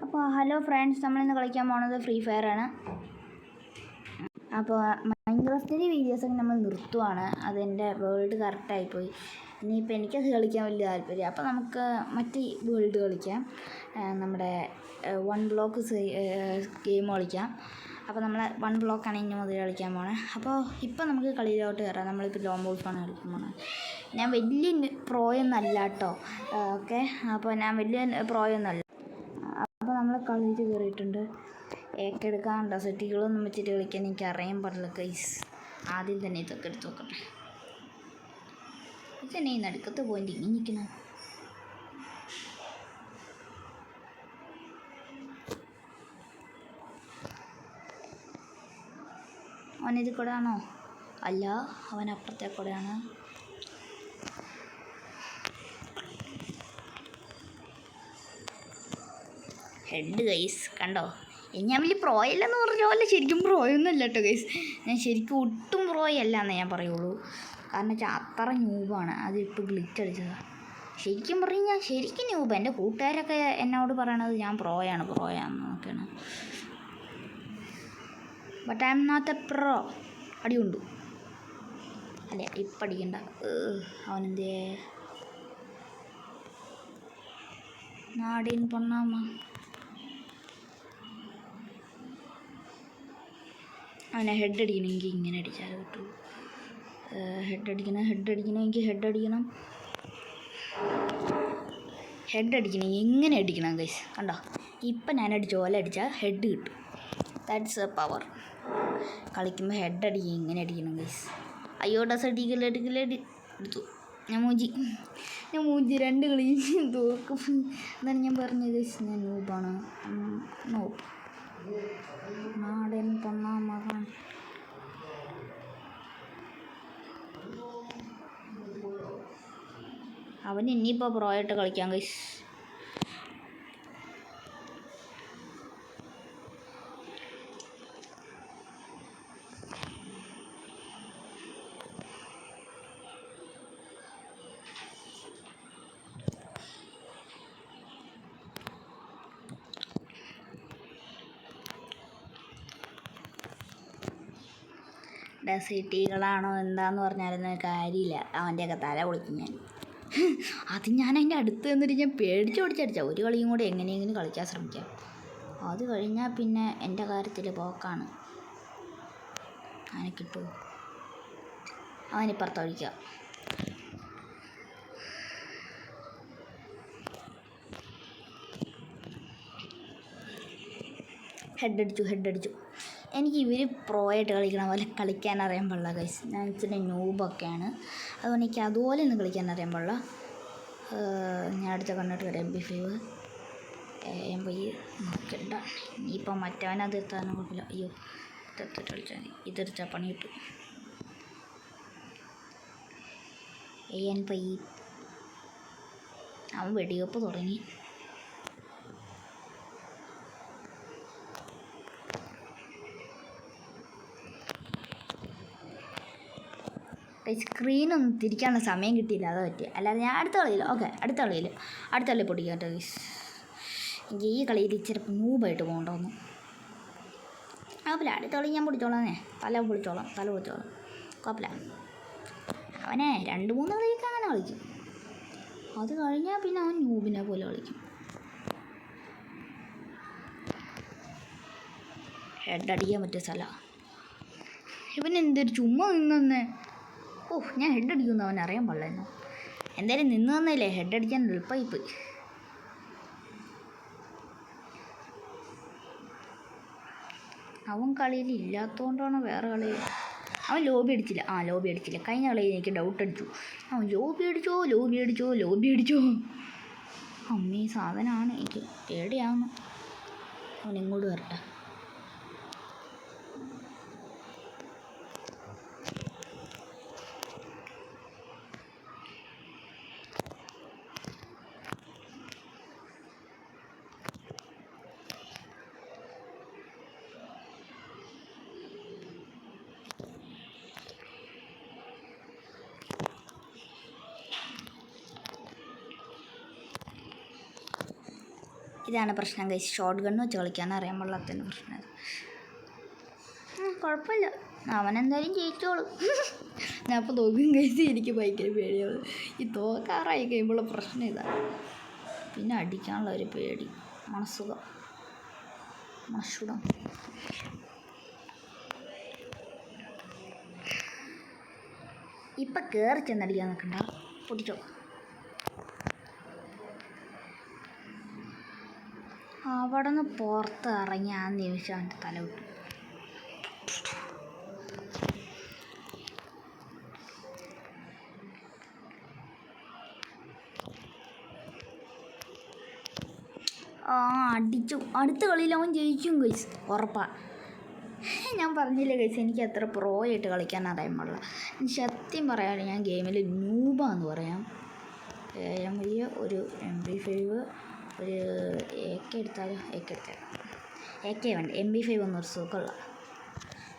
അപ്പോൾ hello friends, നമ്മളിന്ന് കളിക്കാൻ പോകുന്നത് ഫ്രീ ഫയർ ആണ്. അപ്പോൾ മൈൻക്രാഫ്റ്റിൻ്റെ വീഡിയോസൊക്കെ നമ്മൾ നിർത്തുവാണ്. അതെൻ്റെ വേൾഡ് കറക്റ്റായിപ്പോയി. ഇനിയിപ്പോൾ എനിക്കത് കളിക്കാൻ വലിയ താല്പര്യം. അപ്പോൾ നമുക്ക് മറ്റേ വേൾഡ് കളിക്കാം, നമ്മുടെ 1 ബ്ലോക്ക് ഗെയിം കളിക്കാം. അപ്പോൾ നമ്മൾ 1 ബ്ലോക്കാണ് ഇനി മുതൽ കളിക്കാൻ പോണത്. അപ്പോൾ ഇപ്പോൾ നമുക്ക് കളിയിലോട്ട് കയറാം. നമ്മളിപ്പോൾ ലോങ് ബോൾഫാണ് കളിക്കാൻ പോണത്. ഞാൻ വലിയ പ്രോയൊന്നല്ല കേട്ടോ, ഓക്കെ. അപ്പോൾ ഞാൻ വലിയ പ്രോയൊന്നല്ല. അപ്പോൾ നമ്മൾ കളിയിൽ കയറിയിട്ടുണ്ട്. ഏക്കെടുക്കാനുണ്ടോ? സെറ്റികളൊന്നും വെച്ചിട്ട് കളിക്കാൻ എനിക്ക് അറിയാൻ പാടില്ല ഗൈസ്. ആദ്യം തന്നെ ഇതൊക്കെ എടുത്ത് നോക്കട്ടെ. ഇതന്നെ ഈ നടുക്കത്ത് പോയിന്റ് ഇങ്ങനെ നിൽക്കണം. അവനിത് കൂടെ ആണോ? അല്ല, അവൻ അപ്പുറത്തെ കൂടെയാണ്. ഹെഡ് ഗൈസ് കണ്ടോ? ഞാൻ വലിയ പ്രോയല്ലെന്ന് പറഞ്ഞ പോലെ ശരിക്കും പ്രോയൊന്നുമല്ല കേട്ടോ ഗൈസ്. ഞാൻ ശരിക്കും ഒട്ടും പ്രോയല്ല എന്നേ ഞാൻ പറയുള്ളൂ. കാരണം വെച്ചാൽ അത്ര ന്യൂബാണ്. അതിപ്പോൾ ഗ്ലിച്ച് അടിച്ചതാണ്. ശരിക്കും പറഞ്ഞു ഞാൻ ശരിക്കും ന്യൂബ്. എൻ്റെ കൂട്ടുകാരൊക്കെ എന്നോട് പറയണത് ഞാൻ പ്രോയാണെന്നൊക്കെയാണ്. But I am not a pro. അടിയുണ്ടു അല്ലേ? ഇപ്പം അടിക്കണ്ട. അവനെന്തേ നാടിൻ പൊണ്ണാമ്മ. അവനെ ഹെഡ് അടിക്കണമെങ്കിൽ ഇങ്ങനെ അടിച്ചാലേ പറ്റുള്ളൂ. ഹെഡ് അടിക്കണമെങ്കിൽ ഹെഡ് അടിക്കണമെങ്കിൽ എങ്ങനെ അടിക്കണം ഗൈസ്? കണ്ടോ? ഇപ്പം ഞാൻ അടിച്ച പോലെ അടിച്ചാൽ ഹെഡ് കിട്ടും. That's A power. കളിക്കുമ്പോൾ ഹെഡ് അടിക്കുക ഇങ്ങനെ അടിക്കണം ഗൈസ്. അയ്യോ ഡസ് എടുത്തു. ഞാൻ മൂഞ്ചി 2 കളി തോക്കും. എന്നാണ് ഞാൻ പറഞ്ഞത് ഗൈസ്. ഞാൻ നൂബാണ്. നോപ്പ് നാടൻ പൊണ്ണാമകൻ. അവൻ ഇനിയിപ്പോൾ പ്രോയായിട്ട് കളിക്കാം ഗൈസ്. ഡെസിറ്റികളാണോ എന്താന്ന് പറഞ്ഞാലൊന്നും കാര്യമില്ല. അവൻ്റെയൊക്കെ തല പൊളിക്കും ഞാൻ. അത് ഞാൻ അതിൻ്റെ അടുത്ത് നിന്നിട്ട് ഞാൻ പേടിച്ചോടിച്ചടിച്ച ഒരു കളിയും കൂടെ എങ്ങനെയെങ്കിലും കളിക്കാൻ ശ്രമിക്കാം. അത് കഴിഞ്ഞാൽ പിന്നെ എൻ്റെ കാര്യത്തിൽ പോക്കാണ്. അവനെ കിട്ടുമോ? അവനിപ്പുറത്ത് ഒഴിക്കുക. ഹെഡ് അടിച്ചു. എനിക്ക് ഇവർ പ്രോയായിട്ട് കളിക്കണ പോലെ കളിക്കാൻ അറിയാൻ പാടില്ല ഗൈസ്. ഞാൻ ഇച്ചിരി ന്യൂബൊക്കെയാണ്. അതുകൊണ്ട് എനിക്ക് അതുപോലെ ഒന്നും കളിക്കാൻ അറിയാൻ പാടില്ല. ഞാൻ അടുത്ത കണ്ടിട്ട് MP5 നോക്കണ്ട. ഇനിയിപ്പോൾ മറ്റവനത് എത്താനും കുഴപ്പമില്ല. അയ്യോ, ഇതെടുത്തിട്ട് കളിച്ചാൽ മതി. ഇതെടുത്താൽ പണി കിട്ടും. MP5 അവൻ വെടിവെപ്പ് തുടങ്ങി. സ്ക്രീനൊന്നും തിരിക്കാനുള്ള സമയം കിട്ടിയില്ല, അതാ പറ്റിയ. അല്ലാതെ ഞാൻ അടുത്ത കളിയിൽ പൊട്ടിക്കാം കേട്ടോ ഗൈസ്. എനിക്ക് ഈ കളിയിൽ ഇച്ചിരി നൂബായിട്ട് പോകണ്ടോന്നു. കുഴപ്പമില്ല, അടുത്ത കളി ഞാൻ പൊടിച്ചോളാന്നേ. തല പൊളിച്ചോളാം. കുഴപ്പമില്ല. അവനെ 2-3 കളിയൊക്കെ അങ്ങനെ കളിക്കും. അത് കഴിഞ്ഞാൽ പിന്നെ അവൻ നൂബിനെ പോലെ കളിക്കും. ഹെഡ് അടിക്കാൻ പറ്റിയ സ്ഥലമാണ്. ഇവനെന്തൊരു ചുമ്മാ നിന്നേ. ഞാൻ ഹെഡ് അടിക്കുമെന്ന് അവൻ അറിയാൻ പാടില്ലായിരുന്നു. എന്തായാലും നിന്ന് തന്നല്ലേ, ഹെഡ് അടിക്കാൻ എളുപ്പമായിപ്പോയി. അവൻ കളിയിൽ ഇല്ലാത്തതുകൊണ്ടാണ് വേറെ കളി. അവൻ ലോബി അടിച്ചില്ല. കഴിഞ്ഞ കളിയിൽ എനിക്ക് ഡൗട്ട് അടിച്ചു. അവൻ ലോബി അടിച്ചോ. അമ്മീ സാധനമാണ്. എനിക്ക് പേടിയാവുന്നു. അവൻ ഇങ്ങോട്ട് വരട്ടെ. ഇതാണ് പ്രശ്നം ഗൈസ്, ഷോർട്ട് ഗണ്ണ് വെച്ച് കളിക്കാൻ അറിയാൻ പാടില്ലാത്തതിൻ്റെ പ്രശ്നം. കുഴപ്പമില്ല, അവനെന്തായാലും ജയിച്ചോളും. ഞാൻ ഇപ്പോൾ തോക്കും ഗൈസ്, എനിക്ക് ഭയങ്കര പേടിയാവും. ഈ തോക്കാറായി കഴിയുമ്പോഴുള്ള പ്രശ്നം ഇതാണ്. പിന്നെ അടിക്കാനുള്ള ഒരു പേടി, മനസ്സുഖം. ഇപ്പം കയറി ചെന്നടിക്കാൻ നിൽക്കണ്ട, പൊട്ടിച്ചോ. അവിടെ നിന്ന് പുറത്ത് ഇറങ്ങി ആ നിമിഷം അവൻ്റെ തല വിട്ടു. അടിച്ചു. അടുത്ത കളിയിൽ അവൻ ജയിക്കും ഗൈസ്, ഉറപ്പാണ്. ഞാൻ പറഞ്ഞില്ലേ ഗൈസ്, എനിക്ക് അത്ര പ്രോ ആയിട്ട് കളിക്കാൻ അറിയാൻ പാടില്ല. സത്യം പറയാതെ ഞാൻ ഗെയിമിൽ നൂബാന്ന് പറയാം. ഒരു MP5, ഒരു AK എടുത്താലും AK വേണ്ട, MP5 ഒന്നും ഒരു സുഖമുള്ള.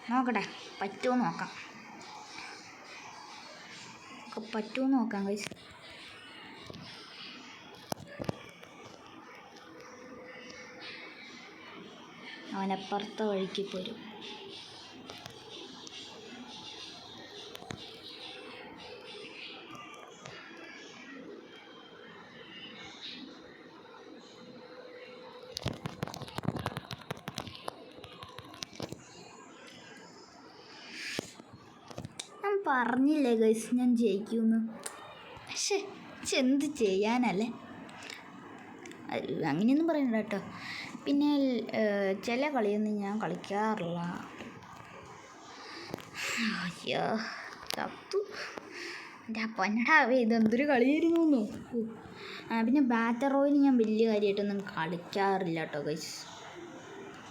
നോക്കട്ടെ പറ്റുമോ നോക്കാം ഗൈസ്. അവനപ്പുറത്തെ വഴിക്ക് പോരും. ഞാൻ പറഞ്ഞില്ലേ ഗൈസ് ഞാൻ ജയിക്കുമെന്ന്. പക്ഷേ എന്ത് ചെയ്യാനല്ലേ, അങ്ങനെയൊന്നും പറയണ്ട കേട്ടോ. പിന്നെ ചില കളിയൊന്നും ഞാൻ കളിക്കാറില്ല. അയ്യോ തത്തു എൻ്റെ പൊന്നടാവേ, ഇതെന്തൊരു കളിയായിരുന്നു. പിന്നെ ബാറ്റർ റോയിൽ ഞാൻ വലിയ കാര്യമായിട്ടൊന്നും കളിക്കാറില്ല കേട്ടോ ഗൈസ്.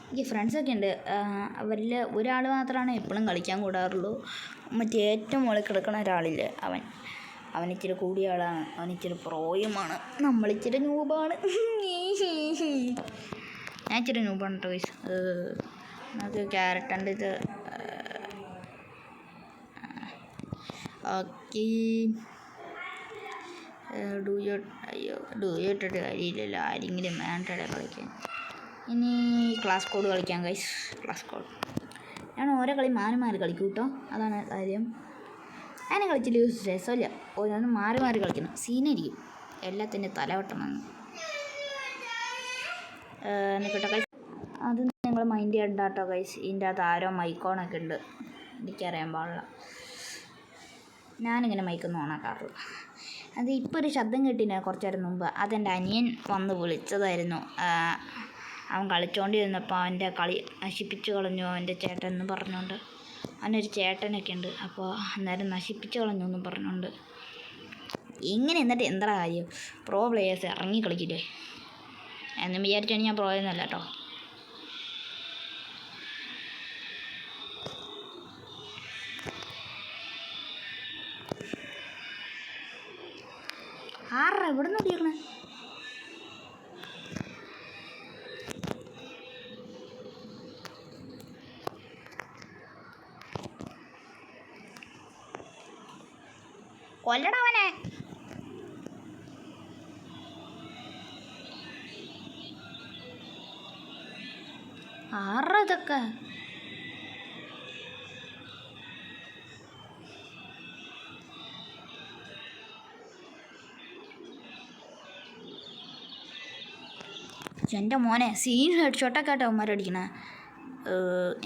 എനിക്ക് ഫ്രണ്ട്സൊക്കെ ഉണ്ട്, അവരിൽ ഒരാൾ മാത്രമാണ് എപ്പോഴും കളിക്കാൻ കൂടാറുള്ളൂ. മറ്റേ ഏറ്റവും മുകളിൽ കിടക്കുന്ന ഒരാളില്ലേ, അവൻ ഇച്ചിരി കൂടിയ ആളാണ്, അവൻ ഇച്ചിരി പ്രോയുമാണ്, നമ്മളിച്ചിരി നൂബാണ്. ഞാൻ ഇച്ചിരി നൂബാണ് കേട്ടോ ഗൈസ്. നമുക്ക് ക്യാരറ്റുണ്ട് ഇത്. ഓക്കെ ഡൂയിട്ടിട്ട് കാര്യമില്ലല്ലോ, ആരെങ്കിലും വേണ്ടടേ കളിക്കാൻ. ഇനി ക്ലാസ് കോഡ് കളിക്കാം ഗൈസ്. ക്ലാസ് കോഡ് ഞാൻ ഓരോ കളി മാറി കളിക്കും കേട്ടോ, അതാണ് കാര്യം. അതിനെ കളിച്ചില്ല രസമില്ല, ഓരോന്ന് മാറി കളിക്കണം, സീനായിരിക്കും. എല്ലാത്തിൻ്റെ തലവട്ടം വന്നു നിൽക്കട്ടെ ഗൈസ്. അത് നിങ്ങൾ മൈൻഡ് ചെയ്യണ്ട കേട്ടോ ഗൈസ്. ഇതിൻ്റെ അകത്ത് ആരോ മൈക്കോണൊക്കെ ഉണ്ട്, എനിക്കറിയാൻ പാടില്ല. ഞാനിങ്ങനെ മൈക്കൊന്നും ഓണാക്കാറില്ല. അത് ഇപ്പോൾ ഒരു ശബ്ദം കേട്ടില്ല കുറച്ച് നേരം മുമ്പ്, അതെൻ്റെ അനിയൻ വന്ന് വിളിച്ചതായിരുന്നു. അവൻ കളിച്ചുകൊണ്ടിരുന്നപ്പോൾ അവൻ്റെ കളി നശിപ്പിച്ച് കളഞ്ഞു അവൻ്റെ ചേട്ടൻ എന്ന് പറഞ്ഞുകൊണ്ട്. അവനൊരു ചേട്ടനൊക്കെ ഉണ്ട്, അപ്പോൾ അന്നേരം നശിപ്പിച്ച് കളഞ്ഞു എന്നും പറഞ്ഞുകൊണ്ട്. ഇങ്ങനെ എന്നിട്ട് എന്താ കാര്യം, പ്രോ പ്ലേയേഴ്സ് ഇറങ്ങി കളിക്കില്ലേ എന്നും വിചാരിച്ചാണ് ഞാൻ പ്രോ എന്നല്ല കേട്ടോ. എവിടെ നിന്ന് അടിക്കണേ? കൊല്ലടവനെ. ഇതൊക്കെ എൻ്റെ മോനെ സീൻ ഹെഡ് ഷോട്ടൊക്കെ ആട്ടോ അവന്മാരടിക്കണേ.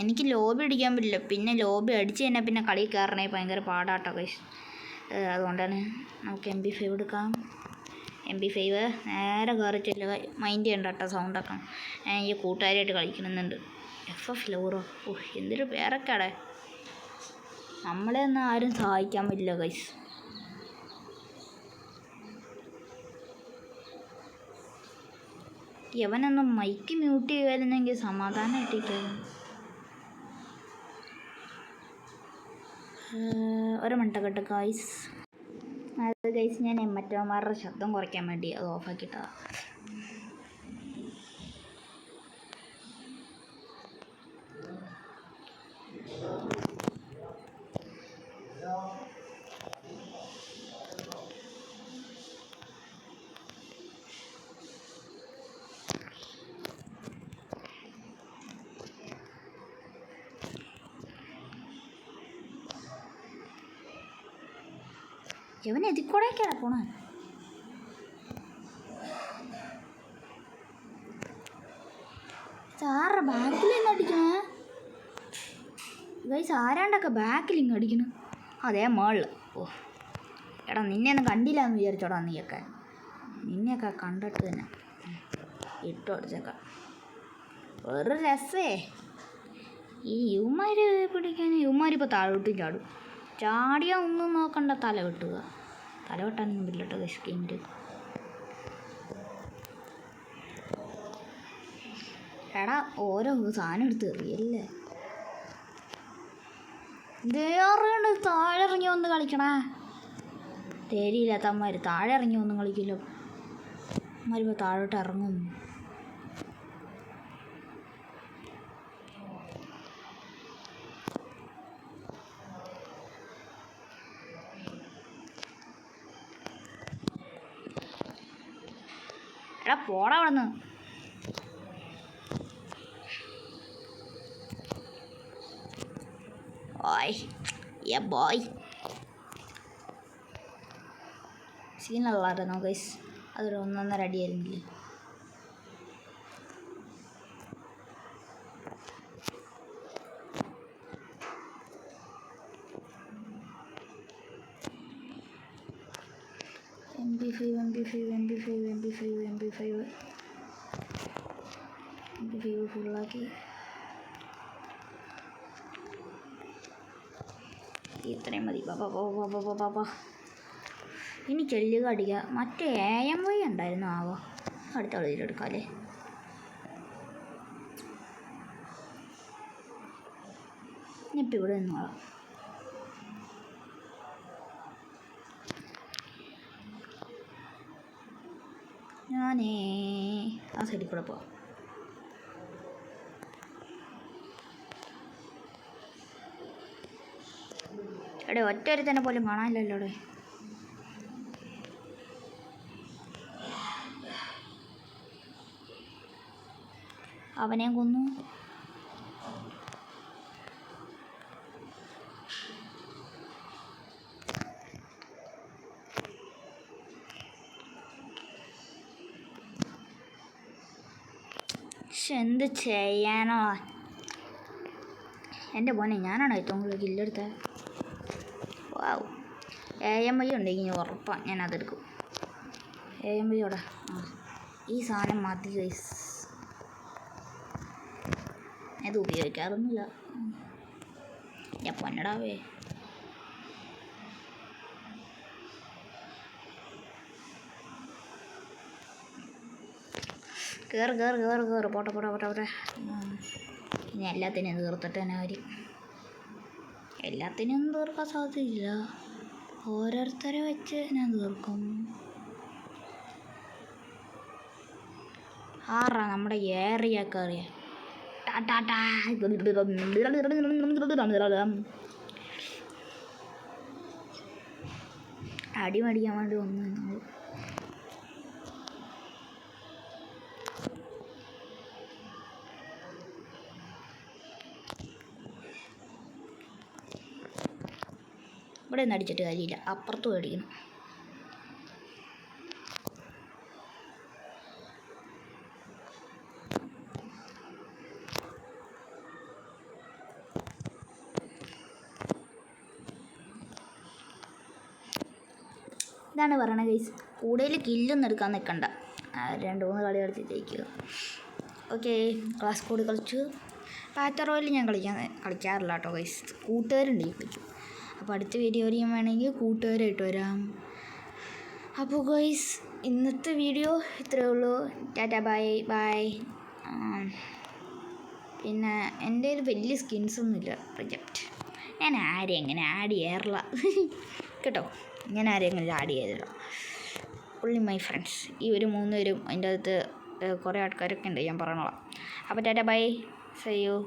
എനിക്ക് ലോബി അടിക്കാൻ പറ്റില്ല, പിന്നെ ലോബി അടിച്ച് കഴിഞ്ഞാൽ പിന്നെ കളി കയറണേ ഭയങ്കര പാടാട്ടോ ഗൈസ്. അതുകൊണ്ടാണ് നമുക്ക് MP5 എടുക്കാം. MP5 നേരെ കയറി ചെല്ലുക, മൈൻഡ് ചെയ്യണ്ട കേട്ടോ സൗണ്ടൊക്കെ. ഈ കൂട്ടുകാരായിട്ട് കളിക്കണമെന്നുണ്ട്. FF ലോറോ, എന്തൊരു പേരൊക്കെയാടെ. നമ്മളെ ഒന്നും ആരും സഹായിക്കാൻ പറ്റില്ല ഗൈസ്. യവനൊന്നും മൈക്ക് മ്യൂട്ട് ചെയ്യുമായിരുന്നെങ്കിൽ സമാധാനമായിട്ടിരിക്കും. ഒരു മിനിറ്റ് ഗൈസ്. അത് ഗൈസ് ഞാൻ മറ്റവന്മാരുടെ ശബ്ദം കുറയ്ക്കാൻ വേണ്ടി അത് ഓഫാക്കിയിട്ടാണ്. ഇവൻ എതിക്കൂടെയൊക്കെയാണ് പോണേ. സാറിൻ്റെ ബാക്കിൽ ഇങ്ങ് അടിക്കണേ ഗൈസ്. ആരാണ്ടൊക്കെ ബാക്കിൽ ഇങ്ങ് അടിക്കണു. അതേ മേളിൽ. ഓ എടാ നിന്നെയൊന്നും കണ്ടില്ല എന്ന് വിചാരിച്ചോടാ. നിന്നെയൊക്കെ കണ്ടിട്ട് തന്നെ ഇട്ടോ അടിച്ചേക്കാം. വേറൊരു രസേ ഈ യുവമാർ പിടിക്കാൻ. യുവമാരിപ്പോൾ താഴോട്ടും ചാടും. ചാടിയാൽ ഒന്നും നോക്കണ്ട, തല വെട്ടുക. തല വെട്ടാനൊന്നും പറ്റില്ല കേട്ടോ ഗൈസ് ഗെയിമിൽ. എടാ ഓരോ സാധനം എടുത്ത് എറിയല്ലേ. വേറെ താഴെ ഇറങ്ങി വന്ന് കളിക്കണേ. തേരിയില്ലാത്തമാർ താഴെ ഇറങ്ങി വന്ന് കളിക്കില്ലോ. അമ്മമാരിപ്പോൾ താഴോട്ട് ഇറങ്ങും. എടാ പോടാ അവിടെ നിന്ന്. ഓയ് യാ ബോയ്. സീനുള്ളതായിരുന്നു ഗൈസ്. അതൊരു 1.5 അടിയായിരുന്നില്ലേ. MP5 ഫുള്ളാക്കി. ഇത്രയും മതി. പാപ്പാ ഇനി ചെല്ലുക അടിക്കുക. മറ്റേ AMY ഉണ്ടായിരുന്നു. ആവോ അടുത്ത കളിയിലെടുക്കാം അല്ലേ. ഇനിയിപ്പോൾ ഇവിടെ നിന്നോളാം. ഞാനേ ആ സൈഡിൽ കൂടെ പോവാം. എടേ ഒറ്റ തന്നെ പോലും കാണാനില്ലല്ലോ. അവിടെ അവനെയും കൊന്നു. പക്ഷെ എന്ത് ചെയ്യാനോ എൻ്റെ മോനെ. ഞാനാണ് ഏറ്റവും കൂടുതൽ കില്ലെടുത്തത്. വാവ് AMY ഉണ്ടെങ്കിൽ ഉറപ്പാണ് ഞാനതെടുക്കും. AMYയോടെ ഈ സാധനം മതി ഗൈസ്. ഇത് ഉപയോഗിക്കാറൊന്നുമില്ല. ഞാൻ പൊന്നടാവേ. കേറ് പോട്ടെ. ഇനി എല്ലാത്തിനും തീർത്തിട്ട് തന്നെ കാര്യം. എല്ലാത്തിനും തീർക്കാൻ സാധ്യതയില്ല. ഓരോരുത്തരെ വെച്ച് ഞാൻ തീർക്കും. ആറാ നമ്മുടെ ഏറിയൊക്കെ അറിയാം. അടിമടിക്കാൻ വേണ്ടി വന്നു. ഇവിടെ ഒന്നും അടിച്ചിട്ട് കാര്യമില്ല. അപ്പുറത്തും അടിക്കണം. ഇതാണ് പറയണത് ഗൈസ്. കൂടുതൽ കില്ലൊന്നും എടുക്കാൻ നിൽക്കണ്ട. 2-3 കളി കളിച്ച് ജയിക്കുക. ഓക്കെ ക്ലാസ് കോഡ് കളിച്ചു. പാറ്റർ റോയിൽ ഞാൻ കളിക്കാറില്ല കേട്ടോ ഗൈസ്. കൂട്ടുകാരുണ്ട് ഈ കളിക്കും. അപ്പോൾ അടുത്ത വീഡിയോയിൽ ഞാൻ വേണമെങ്കിൽ കൂട്ടുകാരായിട്ട് വരാം. അപ്പോൾ ഗൈസ് ഇന്നത്തെ വീഡിയോ ഇത്രയേ ഉള്ളൂ. ടാറ്റ ബൈ. പിന്നെ എൻ്റെ കയ്യിൽ വലിയ സ്കിൻസൊന്നുമില്ല. പ്രൊജക്റ്റ് ഞാൻ ആരെയും എങ്ങനെ ആഡ് ചെയ്യാറില്ല കേട്ടോ. ഞാൻ ആരെയും എങ്ങനെ ആഡ് ചെയ്തില്ല. only my friends. ഈ ഒരു 3 പേരും അതിൻ്റെ അകത്ത് കുറേ ആൾക്കാരൊക്കെ ഉണ്ട്. ഞാൻ പറഞ്ഞോളാം. അപ്പോൾ ടാറ്റ ബൈ. See you.